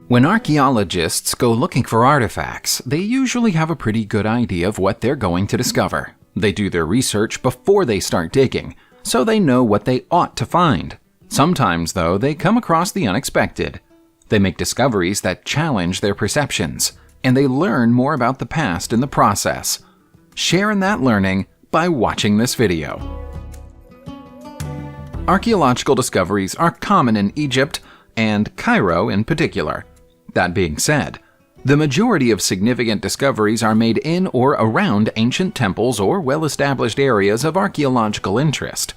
When archaeologists go looking for artifacts, they usually have a pretty good idea of what they're going to discover. They do their research before they start digging, so they know what they ought to find. Sometimes, though, they come across the unexpected. They make discoveries that challenge their perceptions, and they learn more about the past in the process. Share in that learning by watching this video. Archaeological discoveries are common in Egypt, and Cairo in particular. That being said, the majority of significant discoveries are made in or around ancient temples or well-established areas of archaeological interest.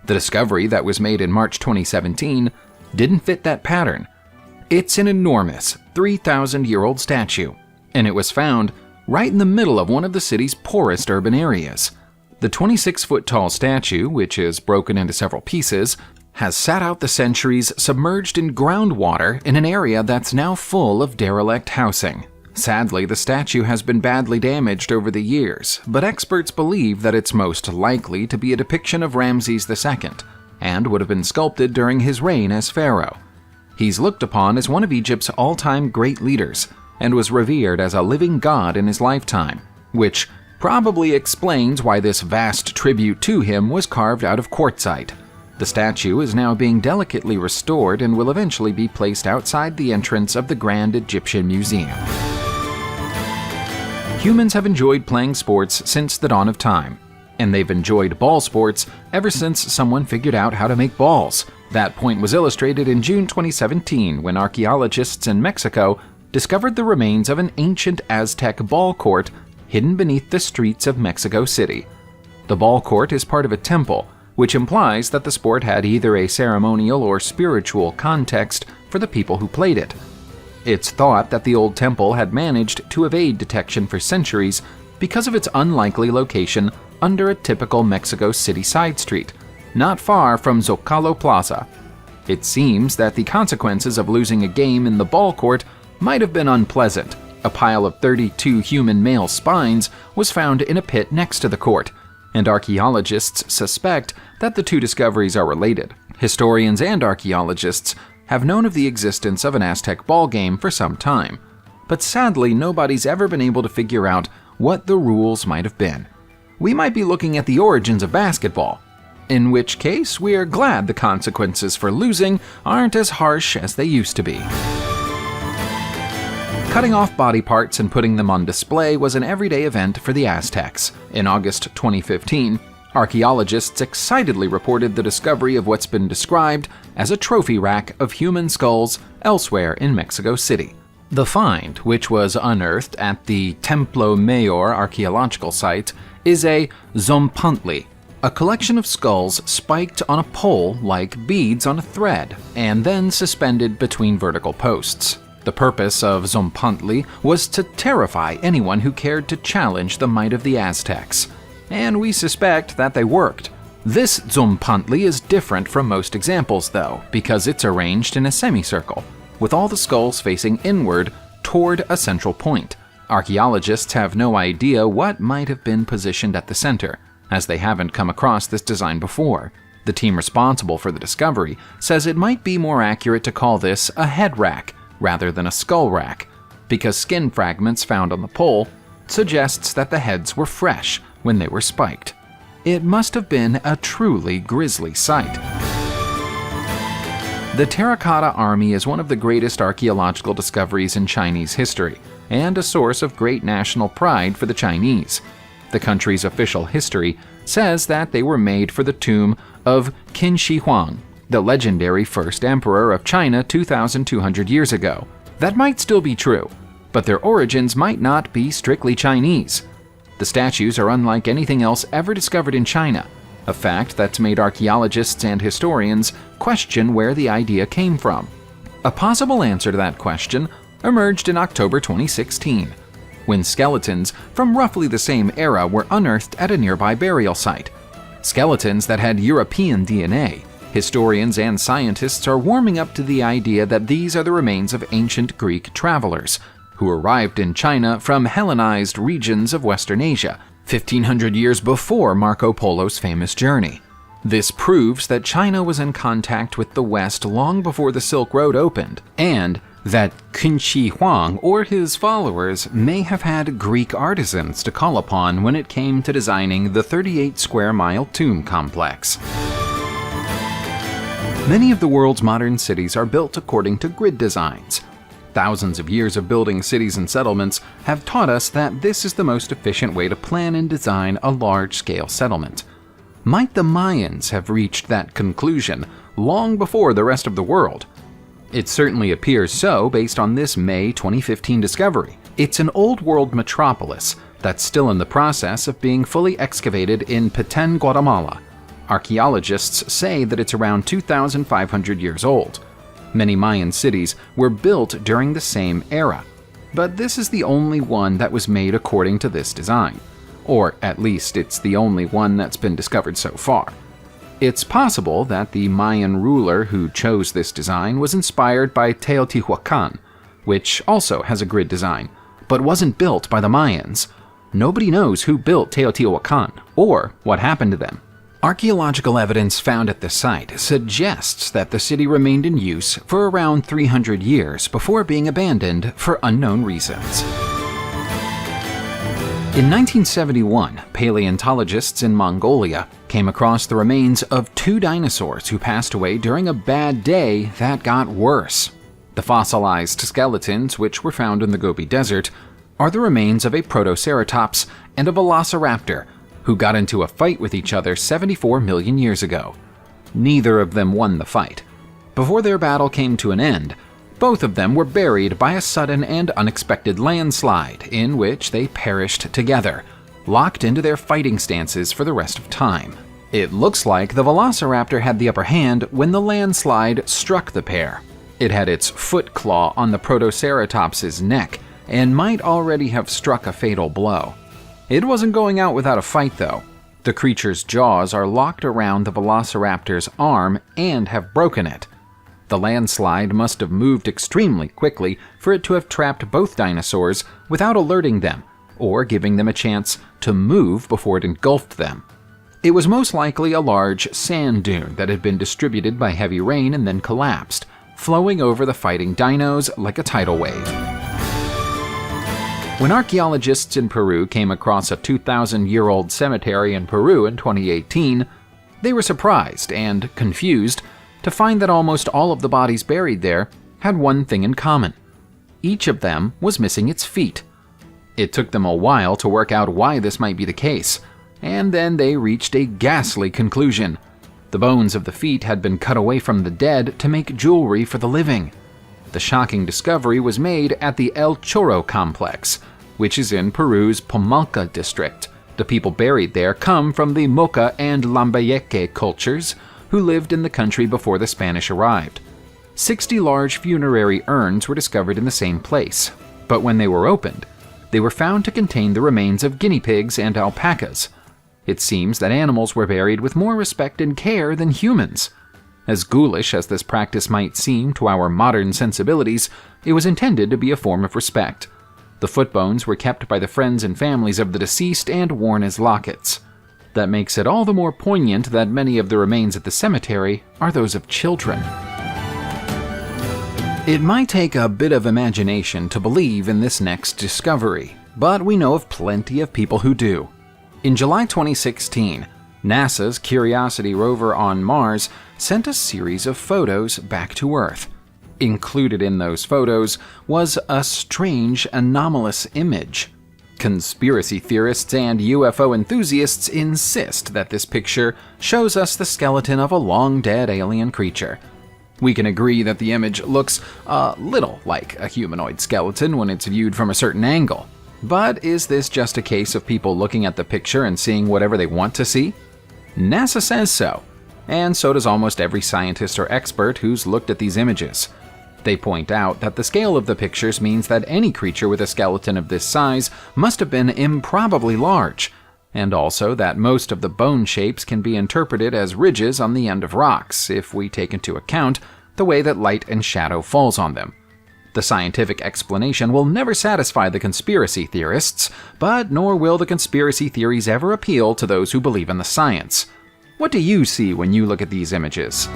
The discovery that was made in March 2017 didn't fit that pattern. It's an enormous 3,000-year-old statue, and it was found right in the middle of one of the city's poorest urban areas. The 26-foot-tall statue, which is broken into several pieces, has sat out the centuries submerged in groundwater in an area that's now full of derelict housing. Sadly, the statue has been badly damaged over the years, but experts believe that it's most likely to be a depiction of Ramses II and would have been sculpted during his reign as pharaoh. He's looked upon as one of Egypt's all-time great leaders and was revered as a living god in his lifetime, which probably explains why this vast tribute to him was carved out of quartzite. The statue is now being delicately restored and will eventually be placed outside the entrance of the Grand Egyptian Museum. Humans have enjoyed playing sports since the dawn of time, and they've enjoyed ball sports ever since someone figured out how to make balls. That point was illustrated in June 2017 when archaeologists in Mexico discovered the remains of an ancient Aztec ball court hidden beneath the streets of Mexico City. The ball court is part of a temple, which implies that the sport had either a ceremonial or spiritual context for the people who played it. It's thought that the old temple had managed to evade detection for centuries because of its unlikely location under a typical Mexico City side street, not far from Zocalo Plaza. It seems that the consequences of losing a game in the ball court might have been unpleasant. A pile of 32 human male spines was found in a pit next to the court, and archaeologists suspect that the two discoveries are related. Historians and archaeologists have known of the existence of an Aztec ball game for some time, but sadly nobody's ever been able to figure out what the rules might have been. We might be looking at the origins of basketball, in which case we are glad the consequences for losing aren't as harsh as they used to be. Cutting off body parts and putting them on display was an everyday event for the Aztecs. In August 2015, archaeologists excitedly reported the discovery of what's been described as a trophy rack of human skulls elsewhere in Mexico City. The find, which was unearthed at the Templo Mayor archaeological site, is a zompantli, a collection of skulls spiked on a pole like beads on a thread, and then suspended between vertical posts. The purpose of zompantli was to terrify anyone who cared to challenge the might of the Aztecs, and we suspect that they worked. This zompantli is different from most examples though, because it's arranged in a semicircle, with all the skulls facing inward toward a central point. Archaeologists have no idea what might have been positioned at the center, as they haven't come across this design before. The team responsible for the discovery says it might be more accurate to call this a head rack rather than a skull rack, because skin fragments found on the pole suggests that the heads were fresh when they were spiked. It must have been a truly grisly sight. The Terracotta Army is one of the greatest archaeological discoveries in Chinese history, and a source of great national pride for the Chinese. The country's official history says that they were made for the tomb of Qin Shi Huang, the legendary first emperor of China 2,200 years ago. That might still be true, but their origins might not be strictly Chinese. The statues are unlike anything else ever discovered in China, a fact that's made archaeologists and historians question where the idea came from. A possible answer to that question emerged in October 2016, when skeletons from roughly the same era were unearthed at a nearby burial site. Skeletons that had European DNA. Historians and scientists are warming up to the idea that these are the remains of ancient Greek travelers who arrived in China from Hellenized regions of Western Asia 1,500 years before Marco Polo's famous journey. This proves that China was in contact with the West long before the Silk Road opened, and that Qin Shi Huang or his followers may have had Greek artisans to call upon when it came to designing the 38-square-mile tomb complex. Many of the world's modern cities are built according to grid designs. Thousands of years of building cities and settlements have taught us that this is the most efficient way to plan and design a large-scale settlement. Might the Mayans have reached that conclusion long before the rest of the world? It certainly appears so based on this May 2015 discovery. It's an old-world metropolis that's still in the process of being fully excavated in Petén, Guatemala. Archaeologists say that it's around 2,500 years old. Many Mayan cities were built during the same era, but this is the only one that was made according to this design. Or at least it's the only one that's been discovered so far. It's possible that the Mayan ruler who chose this design was inspired by Teotihuacan, which also has a grid design, but wasn't built by the Mayans. Nobody knows who built Teotihuacan or what happened to them. Archaeological evidence found at the site suggests that the city remained in use for around 300 years before being abandoned for unknown reasons. In 1971, paleontologists in Mongolia came across the remains of 2 dinosaurs who passed away during a bad day that got worse. The fossilized skeletons, which were found in the Gobi Desert, are the remains of a protoceratops and a velociraptor who got into a fight with each other 74 million years ago. Neither of them won the fight. Before their battle came to an end, both of them were buried by a sudden and unexpected landslide in which they perished together, locked into their fighting stances for the rest of time. It looks like the velociraptor had the upper hand when the landslide struck the pair. It had its foot claw on the protoceratops's neck and might already have struck a fatal blow. It wasn't going out without a fight, though. The creature's jaws are locked around the velociraptor's arm and have broken it. The landslide must have moved extremely quickly for it to have trapped both dinosaurs without alerting them or giving them a chance to move before it engulfed them. It was most likely a large sand dune that had been distributed by heavy rain and then collapsed, flowing over the fighting dinos like a tidal wave. When archaeologists in Peru came across a 2,000-year-old cemetery in Peru in 2018, they were surprised and confused to find that almost all of the bodies buried there had one thing in common. Each of them was missing its feet. It took them a while to work out why this might be the case, and then they reached a ghastly conclusion. The bones of the feet had been cut away from the dead to make jewelry for the living. The shocking discovery was made at the El Chorro complex, which is in Peru's Pomalca district. The people buried there come from the Moca and Lambayeque cultures, who lived in the country before the Spanish arrived. 60 large funerary urns were discovered in the same place, but when they were opened, they were found to contain the remains of guinea pigs and alpacas. It seems that animals were buried with more respect and care than humans. As ghoulish as this practice might seem to our modern sensibilities, it was intended to be a form of respect. The foot bones were kept by the friends and families of the deceased and worn as lockets. That makes it all the more poignant that many of the remains at the cemetery are those of children. It might take a bit of imagination to believe in this next discovery, but we know of plenty of people who do. In July 2016, NASA's Curiosity rover on Mars sent a series of photos back to Earth. Included in those photos was a strange, anomalous image. Conspiracy theorists and UFO enthusiasts insist that this picture shows us the skeleton of a long-dead alien creature. We can agree that the image looks a little like a humanoid skeleton when it's viewed from a certain angle. But is this just a case of people looking at the picture and seeing whatever they want to see? NASA says so, and so does almost every scientist or expert who's looked at these images. They point out that the scale of the pictures means that any creature with a skeleton of this size must have been improbably large, and also that most of the bone shapes can be interpreted as ridges on the end of rocks if we take into account the way that light and shadow falls on them. The scientific explanation will never satisfy the conspiracy theorists, but nor will the conspiracy theories ever appeal to those who believe in the science. What do you see when you look at these images?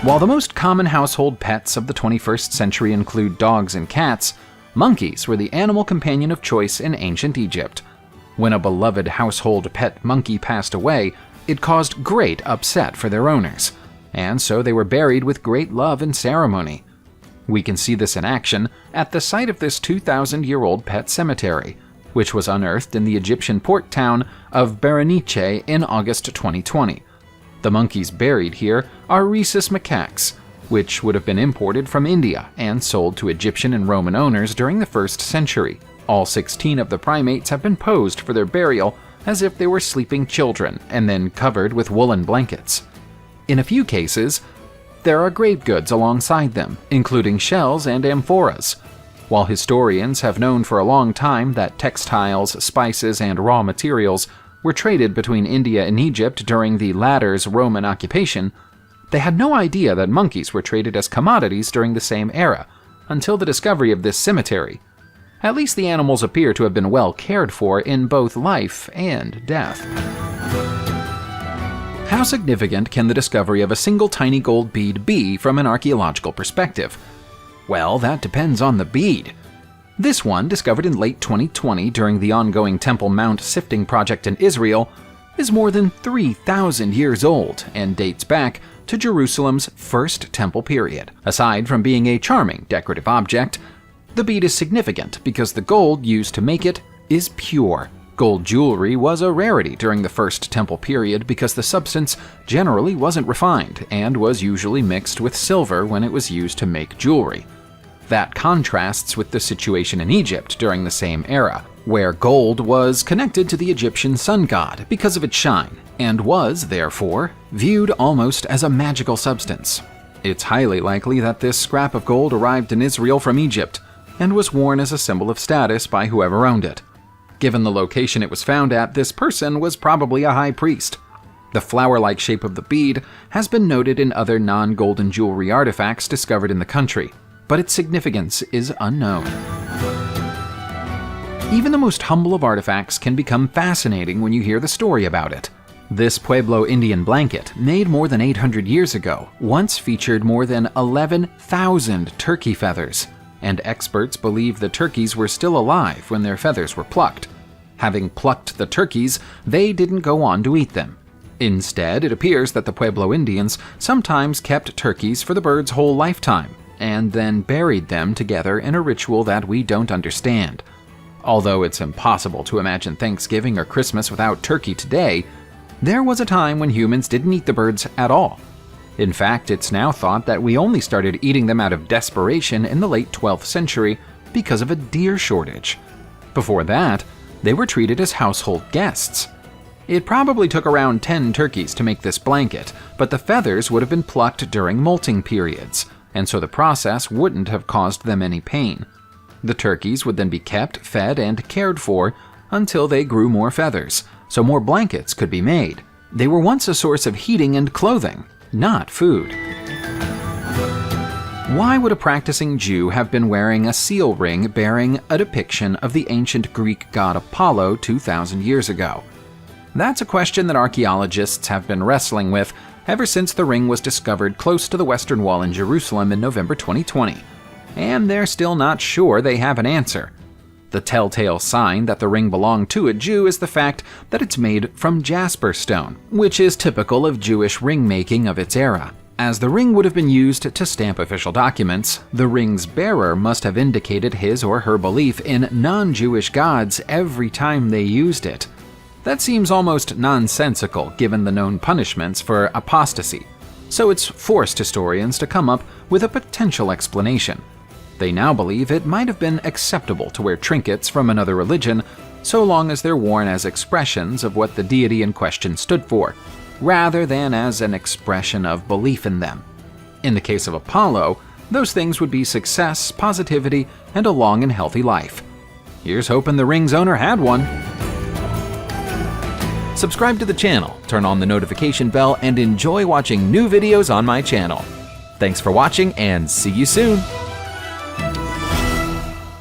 While the most common household pets of the 21st century include dogs and cats, monkeys were the animal companion of choice in ancient Egypt. When a beloved household pet monkey passed away, it caused great upset for their owners, and so they were buried with great love and ceremony. We can see this in action at the site of this 2,000-year-old pet cemetery, which was unearthed in the Egyptian port town of Berenice in August 2020. The monkeys buried here are rhesus macaques, which would have been imported from India and sold to Egyptian and Roman owners during the 1st century. All 16 of the primates have been posed for their burial as if they were sleeping children and then covered with woolen blankets. In a few cases, there are grave goods alongside them, including shells and amphoras. While historians have known for a long time that textiles, spices, and raw materials were traded between India and Egypt during the latter's Roman occupation, they had no idea that monkeys were traded as commodities during the same era, until the discovery of this cemetery. At least the animals appear to have been well cared for in both life and death. How significant can the discovery of a single tiny gold bead be from an archaeological perspective? Well, that depends on the bead. This one, discovered in late 2020 during the ongoing Temple Mount sifting project in Israel, is more than 3,000 years old and dates back to Jerusalem's first temple period. Aside from being a charming decorative object, the bead is significant because the gold used to make it is pure. Gold jewelry was a rarity during the first temple period because the substance generally wasn't refined and was usually mixed with silver when it was used to make jewelry. That contrasts with the situation in Egypt during the same era, where gold was connected to the Egyptian sun god because of its shine, and was, therefore, viewed almost as a magical substance. It's highly likely that this scrap of gold arrived in Israel from Egypt, and was worn as a symbol of status by whoever owned it. Given the location it was found at, this person was probably a high priest. The flower-like shape of the bead has been noted in other non-golden jewelry artifacts discovered in the country, but its significance is unknown. Even the most humble of artifacts can become fascinating when you hear the story about it. This Pueblo Indian blanket, made more than 800 years ago, once featured more than 11,000 turkey feathers, and experts believe the turkeys were still alive when their feathers were plucked. Having plucked the turkeys, they didn't go on to eat them. Instead, it appears that the Pueblo Indians sometimes kept turkeys for the bird's whole lifetime, and then buried them together in a ritual that we don't understand. Although it's impossible to imagine Thanksgiving or Christmas without turkey today, there was a time when humans didn't eat the birds at all. In fact, it's now thought that we only started eating them out of desperation in the late 12th century because of a deer shortage. Before that, they were treated as household guests. It probably took around 10 turkeys to make this blanket, but the feathers would have been plucked during molting periods, and so the process wouldn't have caused them any pain. The turkeys would then be kept, fed, and cared for until they grew more feathers, so more blankets could be made. They were once a source of heating and clothing, not food. Why would a practicing Jew have been wearing a seal ring bearing a depiction of the ancient Greek god Apollo 2,000 years ago? That's a question that archaeologists have been wrestling with ever since the ring was discovered close to the Western Wall in Jerusalem in November 2020. And they're still not sure they have an answer. The telltale sign that the ring belonged to a Jew is the fact that it's made from jasper stone, which is typical of Jewish ring making of its era. As the ring would have been used to stamp official documents, the ring's bearer must have indicated his or her belief in non-Jewish gods every time they used it. That seems almost nonsensical given the known punishments for apostasy, so it's forced historians to come up with a potential explanation. They now believe it might have been acceptable to wear trinkets from another religion so long as they're worn as expressions of what the deity in question stood for, rather than as an expression of belief in them. In the case of Apollo, those things would be success, positivity, and a long and healthy life. Here's hoping the ring's owner had one. Subscribe to the channel, turn on the notification bell, and enjoy watching new videos on my channel. Thanks for watching, and see you soon!